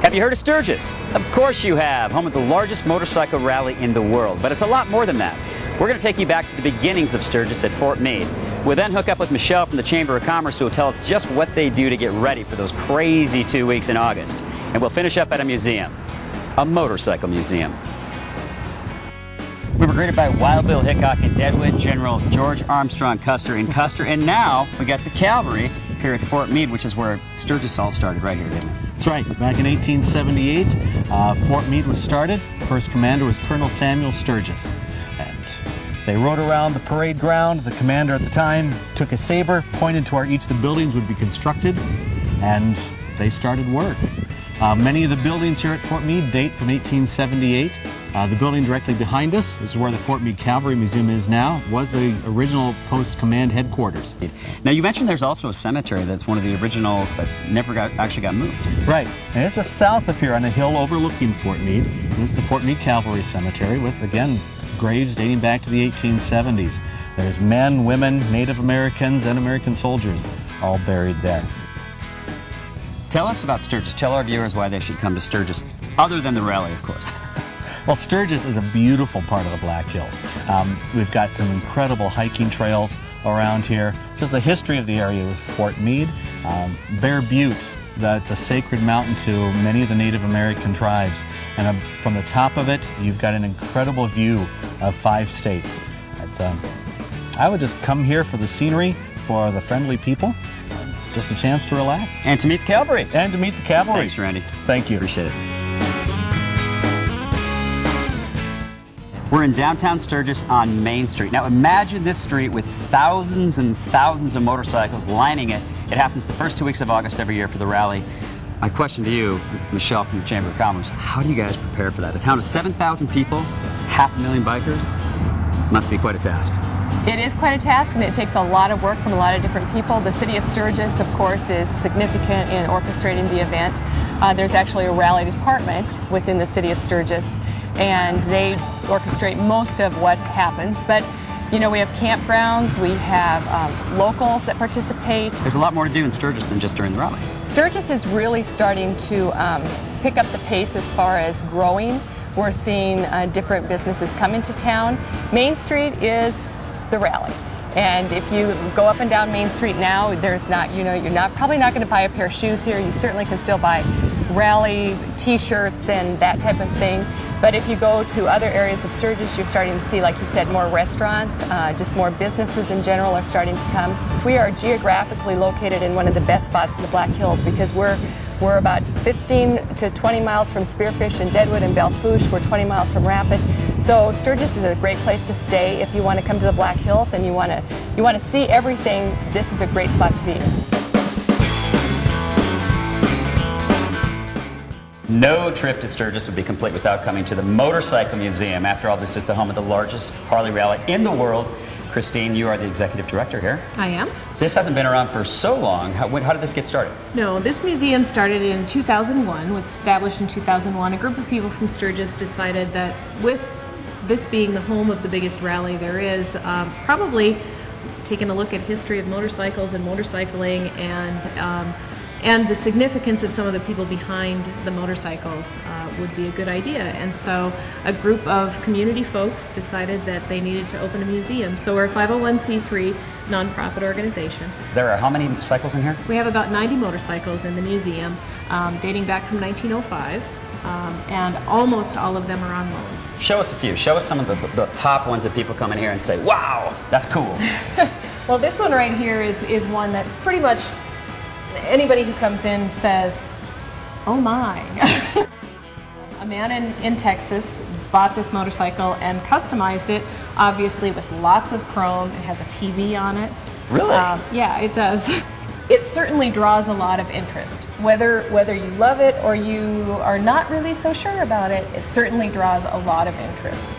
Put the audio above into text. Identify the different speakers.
Speaker 1: Have you heard of Sturgis? Of course you have, home of the largest motorcycle rally in the world. But it's a lot more than that. We're going to take you back to the beginnings of Sturgis at Fort Meade. We'll then hook up with Michelle from the Chamber of Commerce, who will tell us just what they do to get ready for those crazy 2 weeks in August. And we'll finish up at a museum, a motorcycle museum. We were greeted by Wild Bill Hickok in Deadwood, General George Armstrong Custer in Custer, and now we got the cavalry here at Fort Meade, which is where Sturgis all started, right here, didn't it?
Speaker 2: That's right. Back in 1878, Fort Meade was started. First commander was Colonel Samuel Sturgis. And they rode around the parade ground. The commander at the time took a saber, pointed to where each of the buildings would be constructed, and they started work. Many of the buildings here at Fort Meade date from 1878. The building directly behind us is where the Fort Meade Cavalry Museum is now. Was the original post command headquarters.
Speaker 1: Now you mentioned there's also a cemetery that's one of the originals that never actually got moved.
Speaker 2: Right, and it's just south of here on a hill overlooking Fort Meade. This is the Fort Meade Cavalry Cemetery with, again, graves dating back to the 1870s. There's men, women, Native Americans, and American soldiers all buried there.
Speaker 1: Tell us about Sturgis. Tell our viewers why they should come to Sturgis, other than the rally, of course.
Speaker 2: Well, Sturgis is a beautiful part of the Black Hills. We've got some incredible hiking trails around here. Just the history of the area with Fort Meade. Bear Butte, that's a sacred mountain to many of the Native American tribes. And from the top of it, you've got an incredible view of 5 states. I would just come here for the scenery, for the friendly people, just a chance to relax.
Speaker 1: And to meet the cavalry.
Speaker 2: And to meet the cavalry.
Speaker 1: Thanks, Randy.
Speaker 2: Thank you.
Speaker 1: Appreciate it. We're in downtown Sturgis on Main Street. Now imagine this street with thousands and thousands of motorcycles lining it. It happens the first 2 weeks of August every year for the rally. My question to you, Michelle from the Chamber of Commerce, how do you guys prepare for that? A town of 7,000 people, 500,000 bikers, must be quite a task.
Speaker 3: It is quite a task, and it takes a lot of work from a lot of different people. The city of Sturgis, of course, is significant in orchestrating the event. There's actually a rally department within the city of Sturgis, and they orchestrate most of what happens. But, you know, we have campgrounds, we have locals that participate.
Speaker 1: There's a lot more to do in Sturgis than just during the rally.
Speaker 3: Sturgis is really starting to pick up the pace as far as growing. We're seeing different businesses come into town. Main Street is the rally. And if you go up and down Main Street now, there's not, you know, you're probably not going to buy a pair of shoes here. You certainly can still buy rally t-shirts and that type of thing. But if you go to other areas of Sturgis, you're starting to see, like you said, more restaurants, just more businesses in general are starting to come. We are geographically located in one of the best spots in the Black Hills because we're about 15 to 20 miles from Spearfish and Deadwood and Belle Fourche. We're 20 miles from Rapid. So Sturgis is a great place to stay if you want to come to the Black Hills and you want to see everything. This is a great spot to be.
Speaker 1: No trip to Sturgis would be complete without coming to the Motorcycle Museum. After all, this is the home of the largest Harley rally in the world. Christine, you are the executive director here.
Speaker 4: I am.
Speaker 1: This hasn't been around for so long. How did this get started?
Speaker 4: No, this museum started in 2001, was established in 2001. A group of people from Sturgis decided that with this being the home of the biggest rally there is, probably taking a look at history of motorcycles and motorcycling and the significance of some of the people behind the motorcycles would be a good idea. And so a group of community folks decided that they needed to open a museum. So we're a 501c3 nonprofit organization.
Speaker 1: There are how many cycles in here?
Speaker 4: We have about 90 motorcycles in the museum, dating back from 1905, and almost all of them are on loan.
Speaker 1: Show us a few. Show us some of the top ones that people come in here and say, wow, that's cool.
Speaker 4: Well, this one right here is one that pretty much anybody who comes in says, oh my. A man in Texas bought this motorcycle and customized it, obviously with lots of chrome. It has a TV on it.
Speaker 1: Really?
Speaker 4: Yeah, it does. It certainly draws a lot of interest. Whether you love it or you are not really so sure about it, it certainly draws a lot of interest.